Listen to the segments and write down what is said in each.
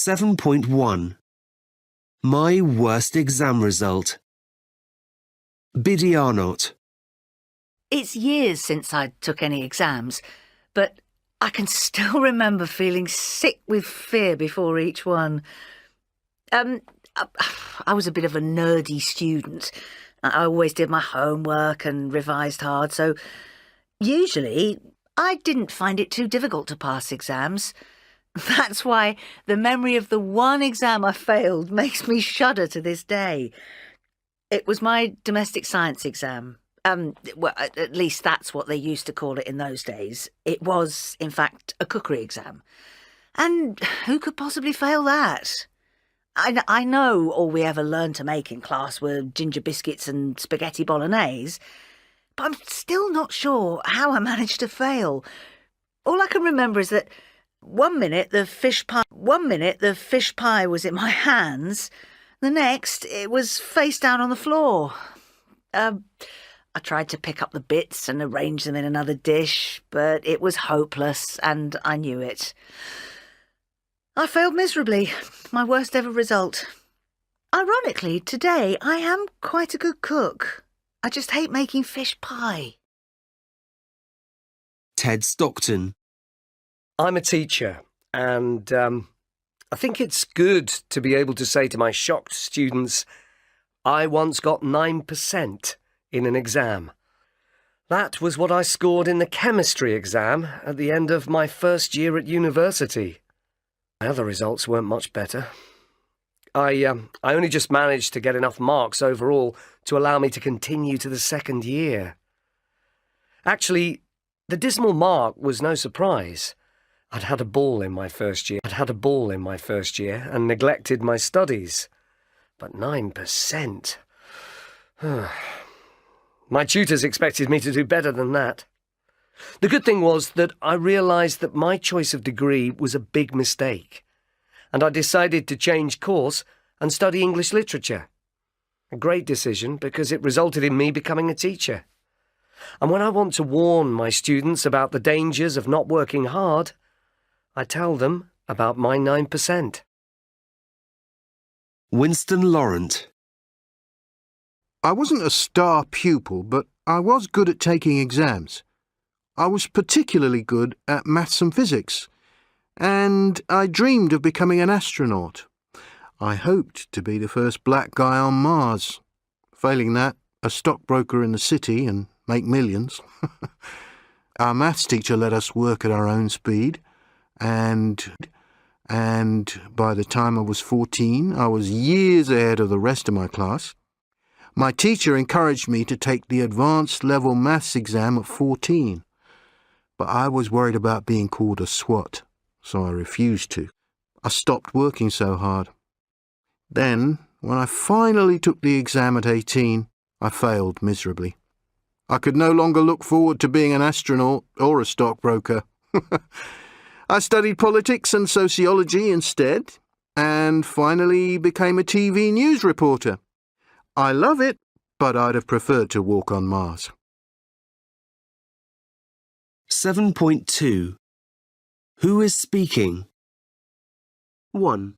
7.1. My worst exam result. Bidiarnot. It's years since I took any exams, but I can still remember feeling sick with fear before each one. I was a bit of a nerdy student. I always did my homework and revised hard, so usually I didn't find it too difficult to pass exams. That's why the memory of the one exam I failed makes me shudder to this day. It was my domestic science exam. Well, at least that's what they used to call it in those days. It was, in fact, a cookery exam. And who could possibly fail that? I know all we ever learned to make in class were ginger biscuits and spaghetti bolognese, but I'm still not sure how I managed to fail. All I can remember is that one minute the fish pie was in my hands, the next it was face down on the floor. I tried to pick up the bits and arrange them in another dish, but it was hopeless, and I knew it. I failed miserably, my worst ever result. Ironically, today I am quite a good cook. I just hate making fish pie. Ted Stockton. I'm a teacher, and I think it's good to be able to say to my shocked students, I once got 9% in an exam. That was what I scored in the chemistry exam at the end of my first year at university. My other results weren't much better. I only just managed to get enough marks overall to allow me to continue to the second year. Actually, the dismal mark was no surprise. I'd had a ball in my first year and neglected my studies. But 9%. My tutors expected me to do better than that. The good thing was that I realised that my choice of degree was a big mistake, and I decided to change course and study English literature. A great decision because it resulted in me becoming a teacher. And when I want to warn my students about the dangers of not working hard, I tell them about my 9%. Winston Laurent. I wasn't a star pupil, but I was good at taking exams. I was particularly good at maths and physics, and I dreamed of becoming an astronaut. I hoped to be the first black guy on Mars. Failing that, a stockbroker in the city and make millions. Our maths teacher let us work at our own speed, and by the time I was 14, I was years ahead of the rest of my class. My teacher encouraged me to take the advanced level maths exam at 14. But I was worried about being called a swot, so I refused to. I stopped working so hard. Then, when I finally took the exam at 18, I failed miserably. I could no longer look forward to being an astronaut or a stockbroker. I studied politics and sociology instead, and finally became a TV news reporter. I love it, but I'd have preferred to walk on Mars. 7.2. Who is speaking? 1,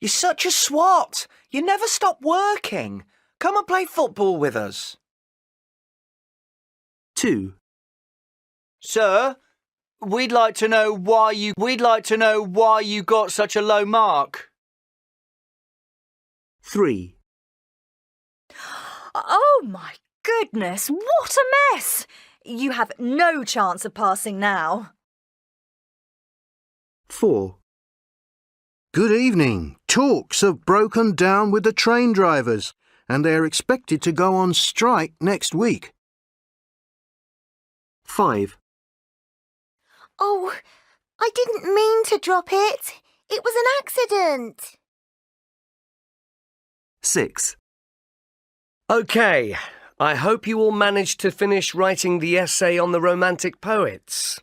You're such a swot. You never stop working. Come and play football with us. 2, Sir, we'd like to know why you got such a low mark. 3, Oh, my goodness, what a mess! You have no chance of passing now. 4, Good evening. Talks have broken down with the train drivers, and they're expected to go on strike next week. 5, Oh, I didn't mean to drop it. It was an accident. 6, OK, I hope you all managed to finish writing the essay on the Romantic poets.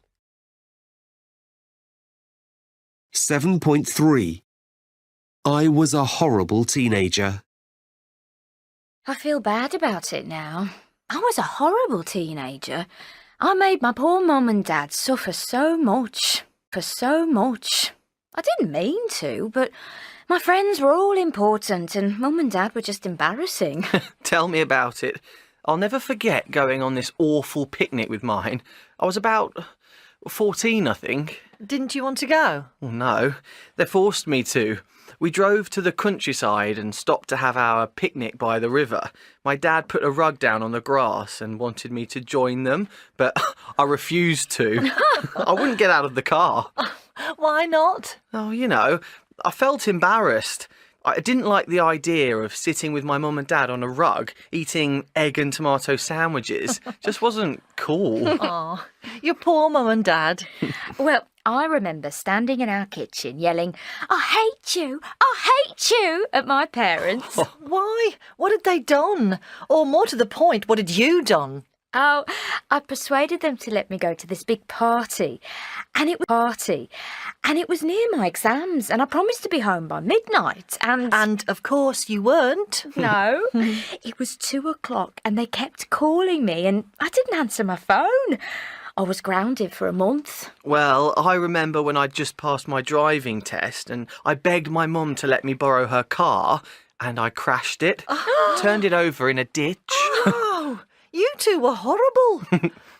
7.3. I was a horrible teenager. I feel bad about it now. I was a horrible teenager. I made my poor mum and dad suffer so much. I didn't mean to, but my friends were all important and Mum and Dad were just embarrassing. Tell me about it. I'll never forget going on this awful picnic with mine. I was about 14, I think. Didn't you want to go? Well, no, they forced me to. We drove to the countryside and stopped to have our picnic by the river. My dad put a rug down on the grass and wanted me to join them, but I refused to. I wouldn't get out of the car. Why not? Oh, you know, I felt embarrassed. I didn't like the idea of sitting with my mum and dad on a rug, eating egg and tomato sandwiches. Just wasn't cool. Oh, your poor mum and dad. Well, I remember standing in our kitchen yelling, "I hate you! I hate you!" at my parents. Why? What had they done? Or more to the point, what had you done? Oh, I persuaded them to let me go to this big party. And it was near my exams, and I promised to be home by midnight, and... And, of course, you weren't. No, it was 2:00, and they kept calling me, and I didn't answer my phone. I was grounded for a month. Well, I remember when I'd just passed my driving test and I begged my mum to let me borrow her car, and I crashed it, turned it over in a ditch. Oh, you two were horrible.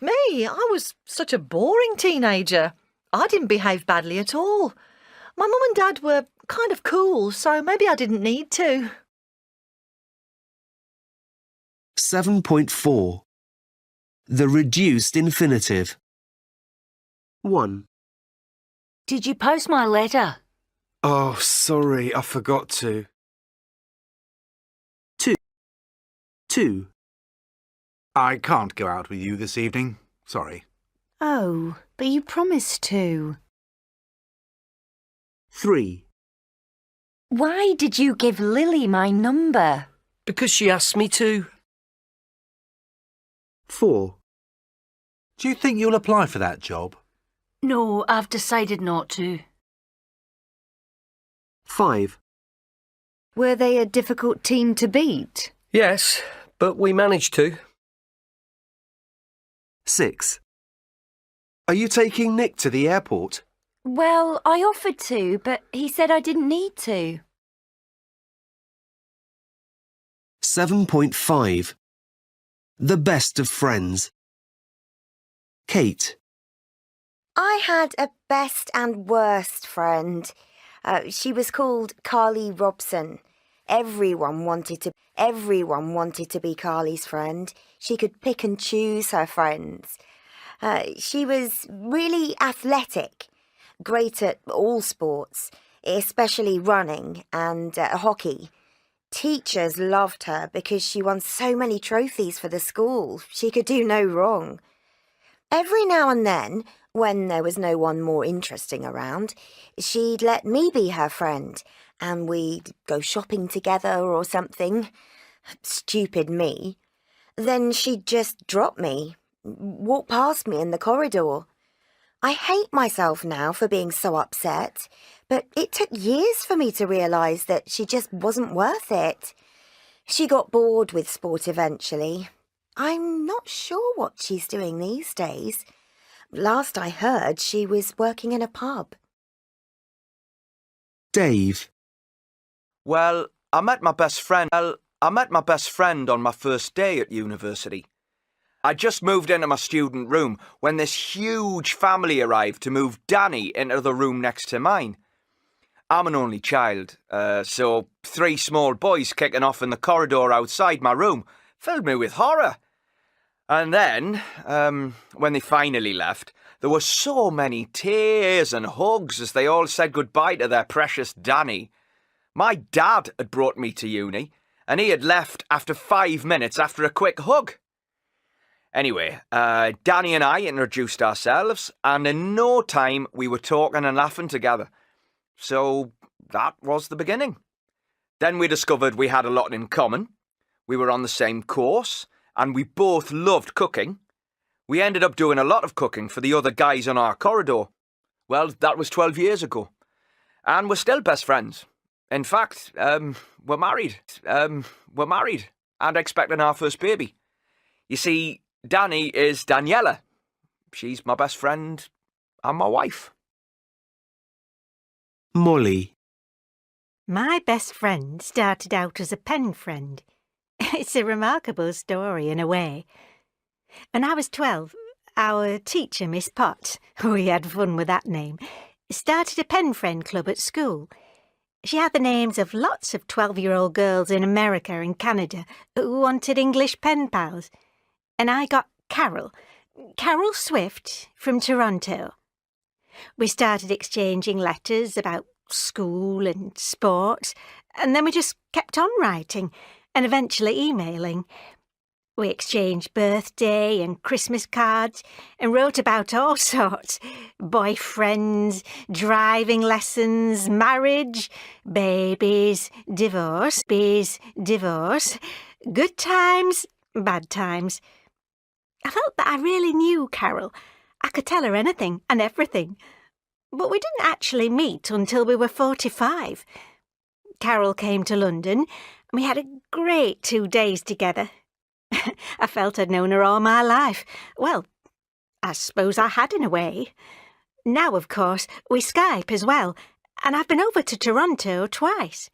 Me, I was such a boring teenager. I didn't behave badly at all. My mum and dad were kind of cool, so maybe I didn't need to. 7.4. The reduced infinitive. 1. Did you post my letter? Oh, sorry, I forgot to. 2. I can't go out with you this evening. Sorry. Oh, but you promised to. 3. Why did you give Lily my number? Because she asked me to. 4. Do you think you'll apply for that job? No, I've decided not to. 5. Were they a difficult team to beat? Yes, but we managed to. 6. Are you taking Nick to the airport? Well, I offered to, but he said I didn't need to. 7.5. The best of friends. Kate. I had a best and worst friend. She was called Carly Robson. Everyone wanted to be Carly's friend. She could pick and choose her friends. She was really athletic, great at all sports, especially running and hockey. Teachers loved her because she won so many trophies for the school. She could do no wrong. Every now and then, when there was no one more interesting around, she'd let me be her friend, and we'd go shopping together or something. Stupid me. Then she'd just drop me, walk past me in the corridor. I hate myself now for being so upset, but it took years for me to realise that she just wasn't worth it. She got bored with sport eventually. I'm not sure what she's doing these days. Last I heard, she was working in a pub. Dave. Well, I met my best friend on my first day at university. I just moved into my student room when this huge family arrived to move Danny into the room next to mine. I'm an only child, so 3 small boys kicking off in the corridor outside my room filled me with horror. And then, when they finally left, there were so many tears and hugs as they all said goodbye to their precious Danny. My dad had brought me to uni, and he had left after 5 minutes after a quick hug. Anyway, Danny and I introduced ourselves, and in no time we were talking and laughing together. So that was the beginning. Then we discovered we had a lot in common. We were on the same course, and we both loved cooking. We ended up doing a lot of cooking for the other guys on our corridor. Well, that was 12 years ago. And we're still best friends. In fact, we're married. We're married and expecting our first baby. You see, Danny is Daniela. She's my best friend and my wife. Molly, My best friend started out as a pen friend. It's a remarkable story in a way. When I was 12, our teacher, Miss Potts, we had fun with that name, started a pen friend club at school. She had the names of lots of 12-year-old girls in America and Canada who wanted English pen pals. And I got Carol Swift from Toronto. We started exchanging letters about school and sports, and then we just kept on writing and eventually emailing. We exchanged birthday and Christmas cards and wrote about all sorts: boyfriends, driving lessons, marriage, babies, divorce, good times, bad times. I felt that I really knew Carol. I could tell her anything and everything. But we didn't actually meet until we were 45. Carol came to London and we had a great 2 days together. I felt I'd known her all my life. Well, I suppose I had in a way. Now, of course, we Skype as well, and I've been over to Toronto twice.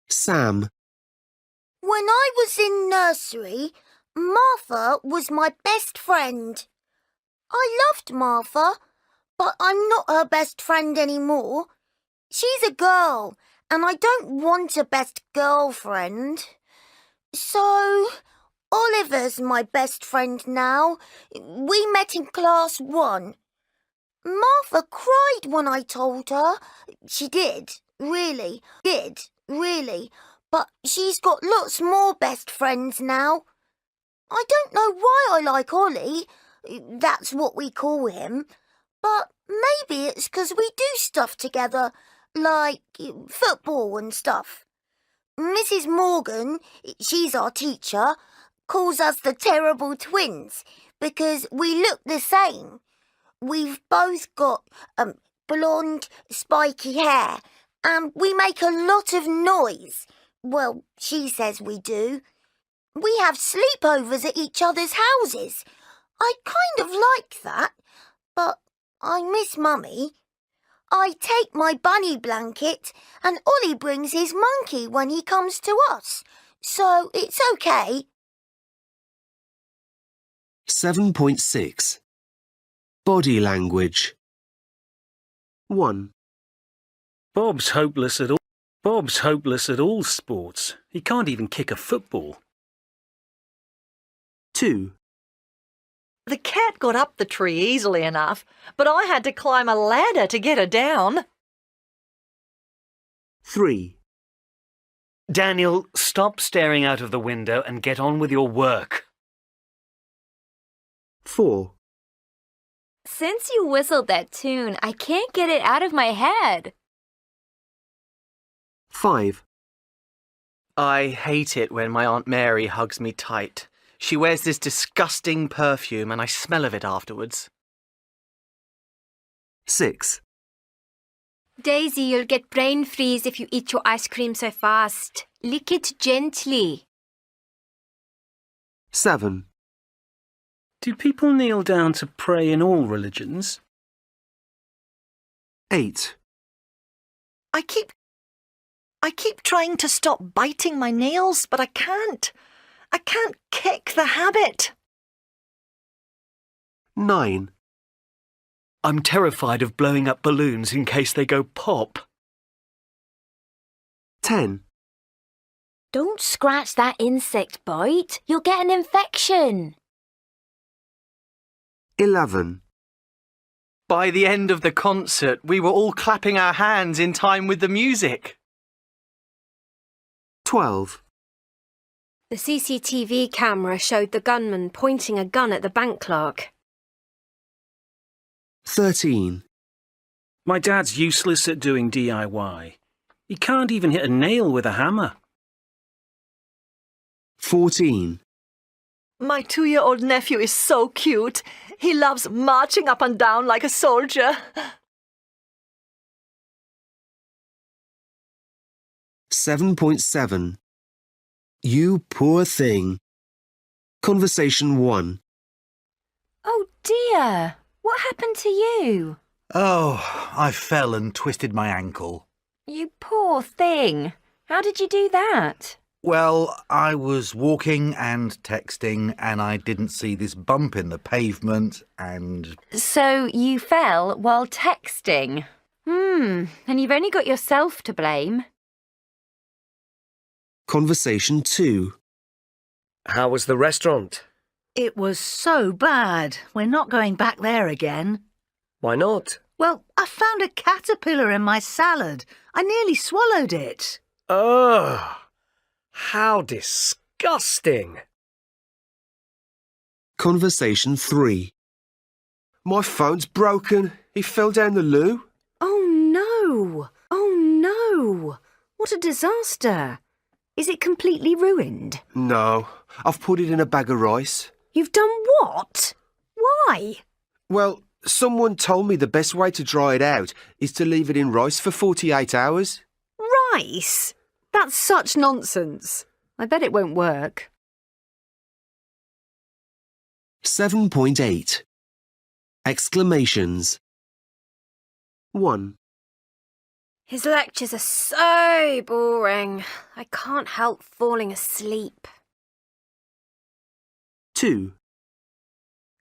Sam, When I was in nursery, Martha was my best friend. I loved Martha, but I'm not her best friend anymore. She's a girl, and I don't want a best girlfriend. So, Oliver's my best friend now. We met in class 1. Martha cried when I told her. She did, really, but she's got lots more best friends now. I don't know why I like Ollie. That's what we call him. But maybe it's 'cause we do stuff together, like football and stuff. Mrs. Morgan, she's our teacher, calls us the terrible twins because we look the same. We've both got blonde, spiky hair, and we make a lot of noise. Well, she says we do. We have sleepovers at each other's houses. I kind of like that, but I miss Mummy. I take my bunny blanket and Ollie brings his monkey when he comes to us, so it's okay. 7.6. Body language. 1, Bob's hopeless at all sports. He can't even kick a football. 2, The cat got up the tree easily enough, but I had to climb a ladder to get her down. 3, Daniel, stop staring out of the window and get on with your work. 4, Since you whistled that tune, I can't get it out of my head. 5, I hate it when my Aunt Mary hugs me tight. She wears this disgusting perfume and I smell of it afterwards. 6, Daisy, you'll get brain freeze if you eat your ice cream so fast. Lick it gently. 7, Do people kneel down to pray in all religions? 8, I keep trying to stop biting my nails, but I can't. I can't kick the habit. 9, I'm terrified of blowing up balloons in case they go pop. 10, Don't scratch that insect bite. You'll get an infection. 11, By the end of the concert, we were all clapping our hands in time with the music. 12, The CCTV camera showed the gunman pointing a gun at the bank clerk. 13, My dad's useless at doing DIY. He can't even hit a nail with a hammer. 14, My 2-year-old nephew is so cute. He loves marching up and down like a soldier. 7.7. You poor thing. Conversation 1. Oh dear, what happened to you? Oh, I fell and twisted my ankle. You poor thing. How did you do that? Well, I was walking and texting and I didn't see this bump in the pavement and... So you fell while texting? And you've only got yourself to blame. Conversation 2. How was the restaurant? It was so bad. We're not going back there again. Why not? Well, I found a caterpillar in my salad. I nearly swallowed it. Ugh! How disgusting! Conversation 3. My phone's broken. It fell down the loo. Oh no! Oh no! What a disaster! Is it completely ruined? No, I've put it in a bag of rice. You've done what? Why? Well, someone told me the best way to dry it out is to leave it in rice for 48 hours. Rice? That's such nonsense. I bet it won't work. 7.8. Exclamations. 1, His lectures are so boring. I can't help falling asleep. 2,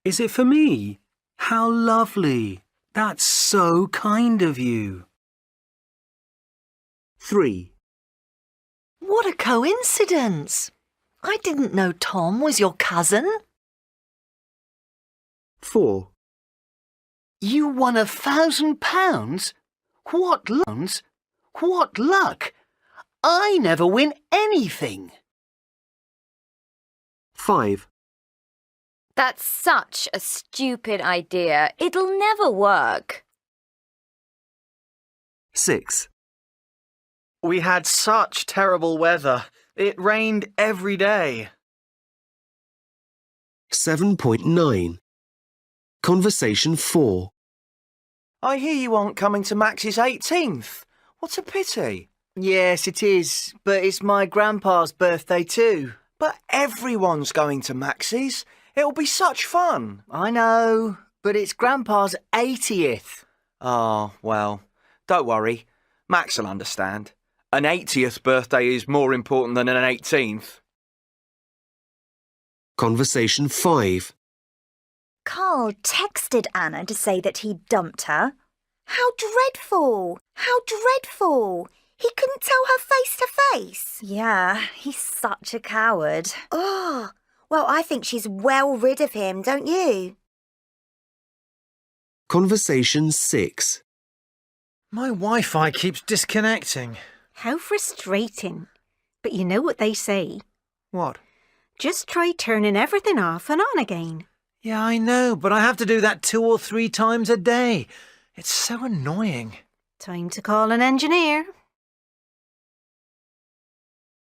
Is it for me? How lovely. That's so kind of you. 3, What a coincidence! I didn't know Tom was your cousin. 4, You won £1,000? What loans? What luck! I never win anything. 5, That's such a stupid idea. It'll never work. 6, We had such terrible weather. It rained every day. 7.9. Conversation 4. I hear you aren't coming to Max's 18th. What a pity. Yes, it is, but it's my grandpa's birthday too. But everyone's going to Max's. It'll be such fun. I know, but it's grandpa's 80th. Oh, well, don't worry. Max will understand. An 80th birthday is more important than an 18th. Conversation 5. Carl texted Anna to say that he dumped her. How dreadful! How dreadful! He couldn't tell her face to face. Yeah, he's such a coward. Oh, well, I think she's well rid of him, don't you? Conversation 6. My Wi-Fi keeps disconnecting. How frustrating. But you know what they say. What? Just try turning everything off and on again. Yeah, I know, but I have to do that 2 or 3 times a day. It's so annoying. Time to call an engineer.